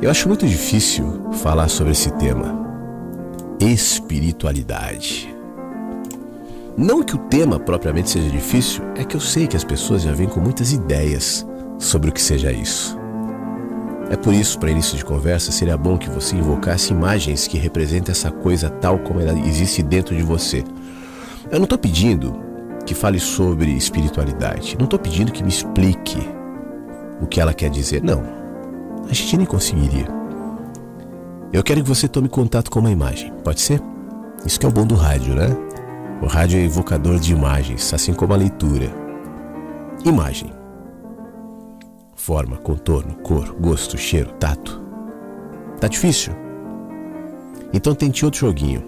Eu acho muito difícil falar sobre esse tema, espiritualidade. Não que o tema propriamente seja difícil, é que eu sei que as pessoas já vêm com muitas ideias sobre o que seja isso. É por isso, para início de conversa, seria bom que você invocasse imagens que representem essa coisa tal como ela existe dentro de você. Eu não estou pedindo que fale sobre espiritualidade, não estou pedindo que me explique o que ela quer dizer, não. A gente nem conseguiria. Eu quero que você tome contato com uma imagem, pode ser? Isso que é o bom do rádio, né? O rádio é evocador de imagens, assim como a leitura. Imagem. Forma, contorno, cor, gosto, cheiro, tato. Tá difícil? Então tente outro joguinho.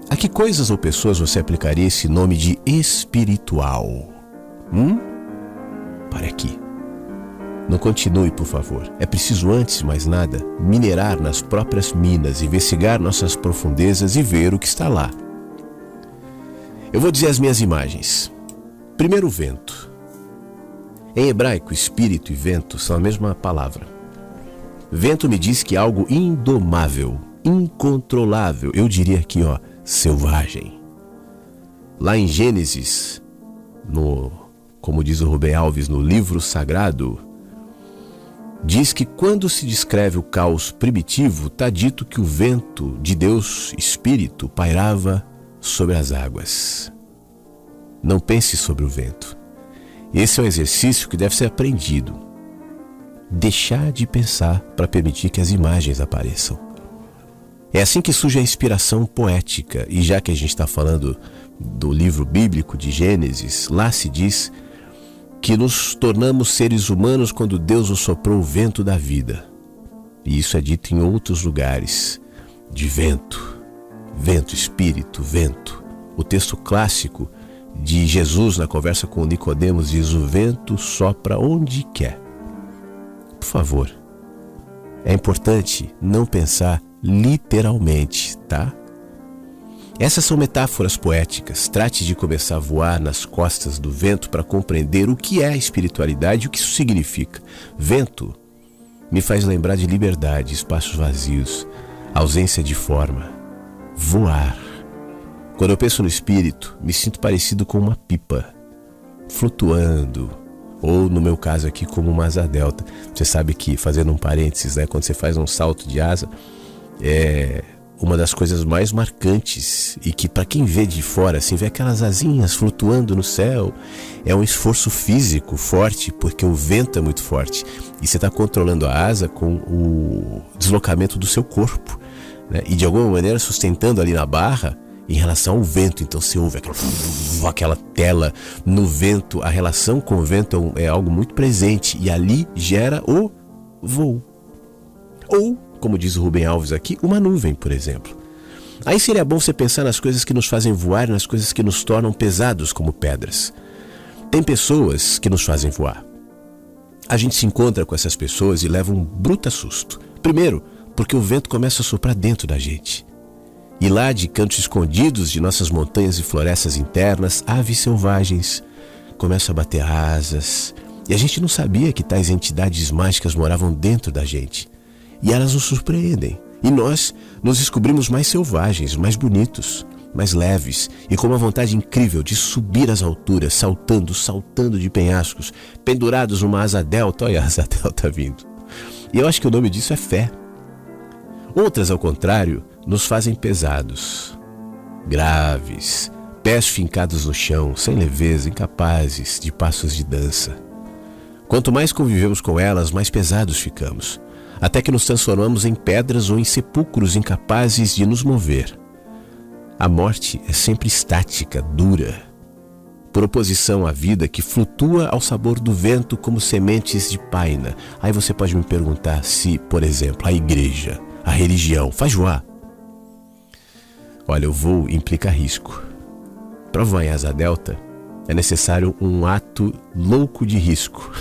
A que coisas ou pessoas você aplicaria esse nome de espiritual? Pare aqui. Não continue, por favor. É preciso, antes de mais nada, minerar nas próprias minas, investigar nossas profundezas e ver o que está lá. Eu vou dizer as minhas imagens. Primeiro, o vento. Em hebraico, espírito e vento são a mesma palavra. Vento me diz que é algo indomável, incontrolável, eu diria aqui, selvagem. Lá em Gênesis, como diz o Rubem Alves, no livro sagrado, diz que quando se descreve o caos primitivo, está dito que o vento de Deus, espírito, pairava sobre as águas. Não pense sobre o vento. Esse é um exercício que deve ser aprendido. Deixar de pensar para permitir que as imagens apareçam. É assim que surge a inspiração poética. E já que a gente está falando do livro bíblico de Gênesis, lá se diz que nos tornamos seres humanos quando Deus nos soprou o vento da vida. E isso é dito em outros lugares. De vento. Vento, espírito, vento. O texto clássico de Jesus na conversa com Nicodemos diz: o vento sopra onde quer. Por favor, é importante não pensar literalmente, tá? Essas são metáforas poéticas. Trate de começar a voar nas costas do vento para compreender o que é a espiritualidade e o que isso significa. Vento me faz lembrar de liberdade, espaços vazios, ausência de forma. Voar. Quando eu penso no espírito, me sinto parecido com uma pipa, flutuando, ou no meu caso aqui, como uma asa delta. Você sabe que, fazendo um parênteses, né, quando você faz um salto de asa, é uma das coisas mais marcantes e que, para quem vê de fora, assim, vê aquelas asinhas flutuando no céu, é um esforço físico forte, porque o vento é muito forte e você está controlando a asa com o deslocamento do seu corpo, né, e de alguma maneira sustentando ali na barra em relação ao vento. Então você ouve aquela tela no vento. A relação com o vento é algo muito presente e ali gera o voo. Ou, como diz o Rubem Alves aqui, uma nuvem, por exemplo. Aí seria bom você pensar nas coisas que nos fazem voar e nas coisas que nos tornam pesados como pedras. Tem pessoas que nos fazem voar. A gente se encontra com essas pessoas e leva um bruto susto. Primeiro, porque o vento começa a soprar dentro da gente. E lá, de cantos escondidos de nossas montanhas e florestas internas, aves selvagens começam a bater asas. E a gente não sabia que tais entidades mágicas moravam dentro da gente. E elas nos surpreendem. E nós nos descobrimos mais selvagens, mais bonitos, mais leves e com uma vontade incrível de subir às alturas, saltando de penhascos, pendurados numa asa delta. Olha a asa delta vindo. E eu acho que o nome disso é fé. Outras, ao contrário, nos fazem pesados, graves, pés fincados no chão, sem leveza, incapazes de passos de dança. Quanto mais convivemos com elas, mais pesados ficamos, até que nos transformamos em pedras ou em sepulcros incapazes de nos mover. A morte é sempre estática, dura, por oposição à vida que flutua ao sabor do vento como sementes de paina. Aí você pode me perguntar se, por exemplo, a igreja, a religião, faz voar. Olha, o voo implica risco. Para voar em asa delta, é necessário um ato louco de risco.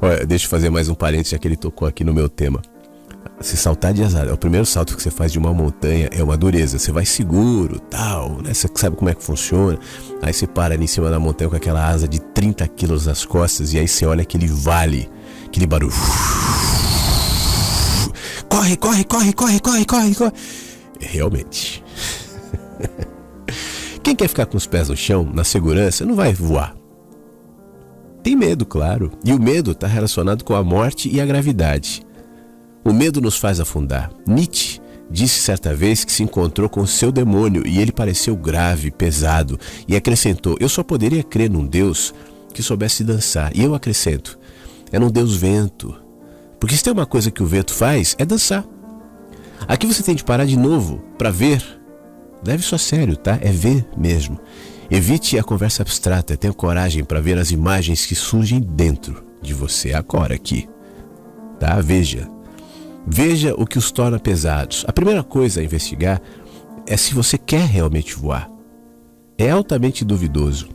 Olha, deixa eu fazer mais um parênteses, já que ele tocou aqui no meu tema. Se saltar de asa delta, o primeiro salto que você faz de uma montanha é uma dureza. Você vai seguro, tal, né? Você sabe como é que funciona. Aí você para ali em cima da montanha com aquela asa de 30 quilos nas costas e aí você olha aquele vale, aquele barulho. corre, corre, corre, corre, corre, corre, corre. Realmente. Quem quer ficar com os pés no chão, na segurança, não vai voar. Tem medo, claro. E o medo está relacionado com a morte e a gravidade. O medo nos faz afundar. Nietzsche disse certa vez que se encontrou com o seu demônio e ele pareceu grave, pesado, e acrescentou: eu só poderia crer num Deus que soubesse dançar. E eu acrescento: é num Deus vento. Porque se tem uma coisa que o vento faz, é dançar. Aqui você tem de parar de novo para ver. Leve isso a sério, tá? É ver mesmo. Evite a conversa abstrata, tenha coragem para ver as imagens que surgem dentro de você agora aqui. Tá? Veja o que os torna pesados. A primeira coisa a investigar é se você quer realmente voar. É altamente duvidoso.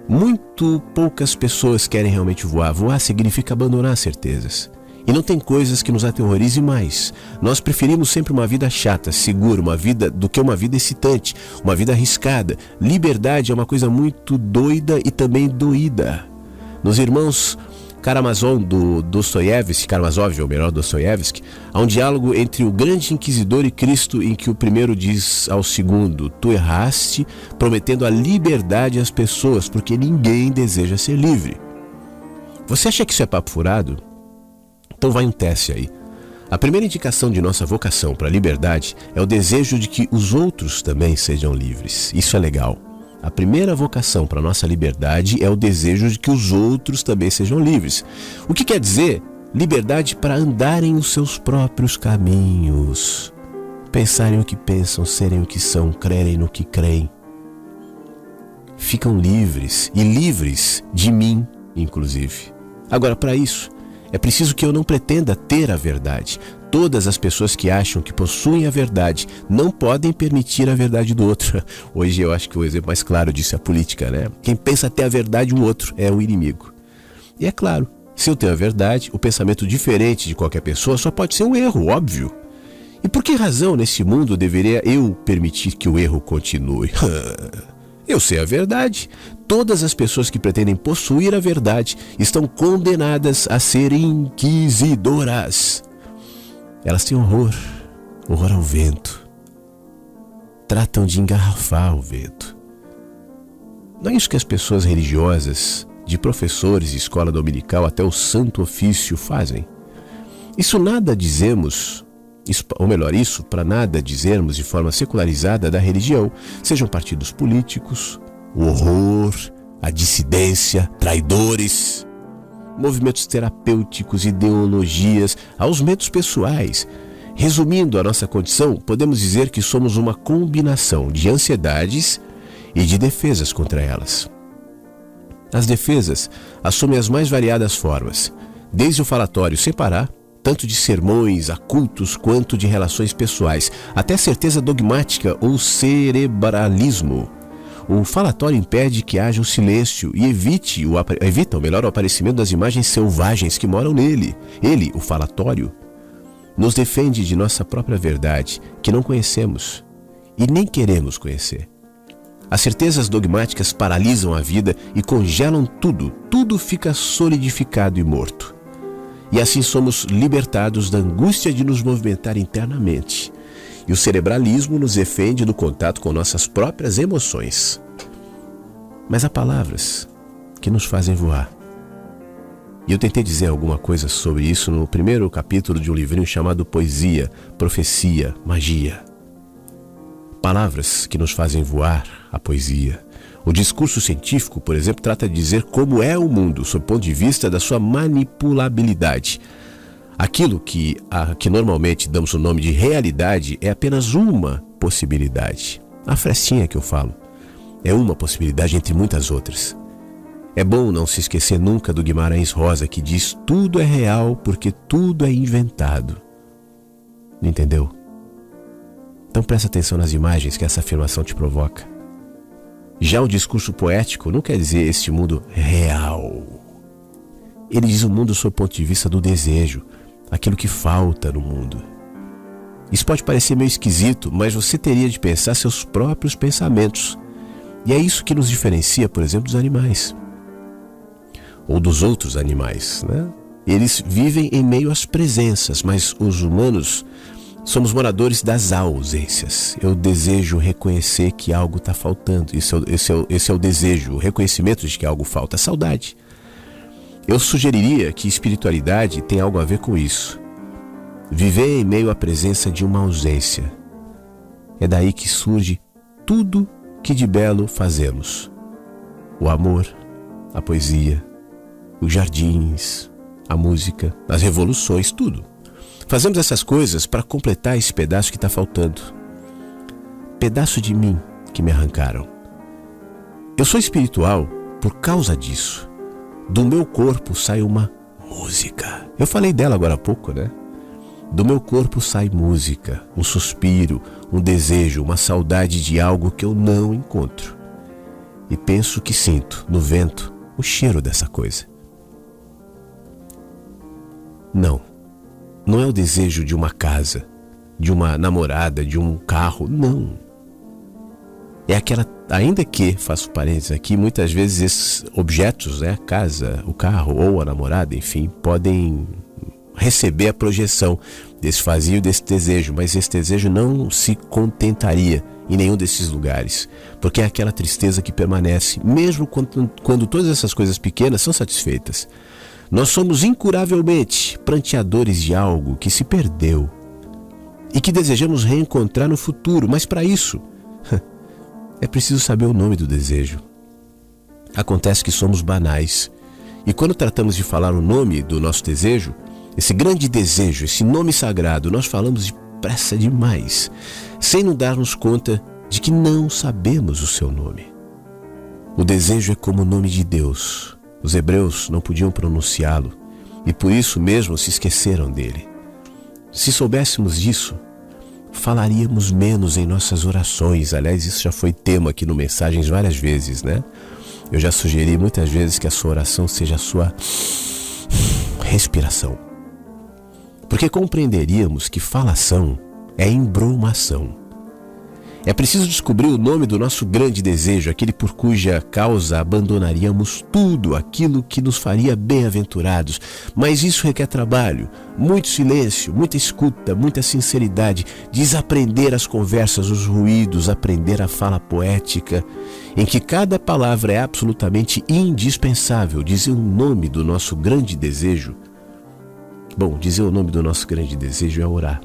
Muito poucas pessoas querem realmente voar. Voar significa abandonar certezas. E não tem coisas que nos aterrorizem mais. Nós preferimos sempre uma vida chata, segura, uma vida do que uma vida excitante, uma vida arriscada. Liberdade é uma coisa muito doida e também doída. Nos Irmãos Karamazov, do Dostoiévski, Dostoiévski, há um diálogo entre o grande inquisidor e Cristo em que o primeiro diz ao segundo: tu erraste, prometendo a liberdade às pessoas, porque ninguém deseja ser livre. Você acha que isso é papo furado? Então vai um teste aí. A primeira indicação de nossa vocação para a liberdade é o desejo de que os outros também sejam livres. Isso é legal. A primeira vocação para a nossa liberdade é o desejo de que os outros também sejam livres. O que quer dizer? Liberdade para andarem os seus próprios caminhos. Pensarem o que pensam, serem o que são, crerem no que creem. Ficam livres, e livres de mim, inclusive. Agora, para isso, é preciso que eu não pretenda ter a verdade. Todas as pessoas que acham que possuem a verdade não podem permitir a verdade do outro. Hoje eu acho que o exemplo mais claro disso é a política, né? Quem pensa ter a verdade, o outro é o inimigo. E é claro, se eu tenho a verdade, o pensamento diferente de qualquer pessoa só pode ser um erro, óbvio. E por que razão nesse mundo deveria eu permitir que o erro continue? Eu sei a verdade. Todas as pessoas que pretendem possuir a verdade estão condenadas a serem inquisidoras. Elas têm horror ao vento. Tratam de engarrafar o vento. Não é isso que as pessoas religiosas, de professores de escola dominical até o santo ofício fazem. Isso para nada dizermos de forma secularizada da religião, sejam partidos políticos, o horror, a dissidência, traidores, movimentos terapêuticos, ideologias, aos medos pessoais. Resumindo a nossa condição, podemos dizer que somos uma combinação de ansiedades e de defesas contra elas. As defesas assumem as mais variadas formas, desde o falatório sem parar, tanto de sermões a cultos quanto de relações pessoais, até certeza dogmática ou cerebralismo. O falatório impede que haja o silêncio e evita o aparecimento das imagens selvagens que moram nele. Ele, o falatório, nos defende de nossa própria verdade, que não conhecemos e nem queremos conhecer. As certezas dogmáticas paralisam a vida e congelam tudo. Tudo fica solidificado e morto. E assim somos libertados da angústia de nos movimentar internamente. E o cerebralismo nos defende do contato com nossas próprias emoções. Mas há palavras que nos fazem voar. E eu tentei dizer alguma coisa sobre isso no primeiro capítulo de um livrinho chamado Poesia, Profecia, Magia. Palavras que nos fazem voar, a poesia. O discurso científico, por exemplo, trata de dizer como é o mundo, sob o ponto de vista da sua manipulabilidade. Aquilo que normalmente damos o nome de realidade é apenas uma possibilidade. A frestinha que eu falo é uma possibilidade entre muitas outras. É bom não se esquecer nunca do Guimarães Rosa, que diz: tudo é real porque tudo é inventado. Entendeu? Então presta atenção nas imagens que essa afirmação te provoca. Já o discurso poético não quer dizer este mundo real. Ele diz o mundo sob o ponto de vista do desejo, aquilo que falta no mundo. Isso pode parecer meio esquisito, mas você teria de pensar seus próprios pensamentos. E é isso que nos diferencia, por exemplo, dos animais. Ou dos outros animais, né? Eles vivem em meio às presenças, mas os humanos somos moradores das ausências. Eu desejo reconhecer que algo está faltando. Esse é o desejo, o reconhecimento de que algo falta, a saudade. Eu sugeriria que espiritualidade tem algo a ver com isso. Viver em meio à presença de uma ausência. É daí que surge tudo que de belo fazemos. O amor, a poesia, os jardins, a música, as revoluções, tudo. Fazemos essas coisas para completar esse pedaço que está faltando. Pedaço de mim que me arrancaram. Eu sou espiritual por causa disso. Do meu corpo sai uma música. Eu falei dela agora há pouco, né? Do meu corpo sai música, um suspiro, um desejo, uma saudade de algo que eu não encontro. E penso que sinto no vento o cheiro dessa coisa. Não é o desejo de uma casa, de uma namorada, de um carro, não. É aquela, ainda que, faço parênteses aqui, muitas vezes esses objetos, né, a casa, o carro ou a namorada, enfim, podem receber a projeção desse vazio, desse desejo, mas esse desejo não se contentaria em nenhum desses lugares, porque é aquela tristeza que permanece, mesmo quando todas essas coisas pequenas são satisfeitas. Nós somos incuravelmente pranteadores de algo que se perdeu e que desejamos reencontrar no futuro, mas para isso é preciso saber o nome do desejo. Acontece que somos banais e quando tratamos de falar o nome do nosso desejo, esse grande desejo, esse nome sagrado, nós falamos depressa demais, sem nos darmos conta de que não sabemos o seu nome. O desejo é como o nome de Deus. Os hebreus não podiam pronunciá-lo e por isso mesmo se esqueceram dele. Se soubéssemos disso, falaríamos menos em nossas orações. Aliás, isso já foi tema aqui no Mensagens várias vezes, né? Eu já sugeri muitas vezes que a sua oração seja a sua respiração. Porque compreenderíamos que falação é embromação. É preciso descobrir o nome do nosso grande desejo, aquele por cuja causa abandonaríamos tudo, aquilo que nos faria bem-aventurados. Mas isso requer trabalho, muito silêncio, muita escuta, muita sinceridade, desaprender as conversas, os ruídos, aprender a fala poética, em que cada palavra é absolutamente indispensável. Dizer o nome do nosso grande desejo. Bom, dizer o nome do nosso grande desejo é orar.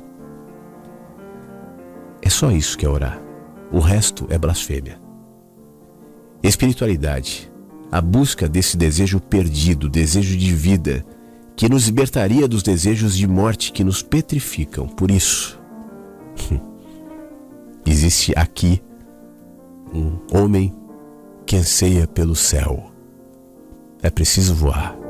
É só isso que é orar. O resto é blasfêmia. Espiritualidade, a busca desse desejo perdido, desejo de vida, que nos libertaria dos desejos de morte que nos petrificam. Por isso, existe aqui um homem que anseia pelo céu. É preciso voar.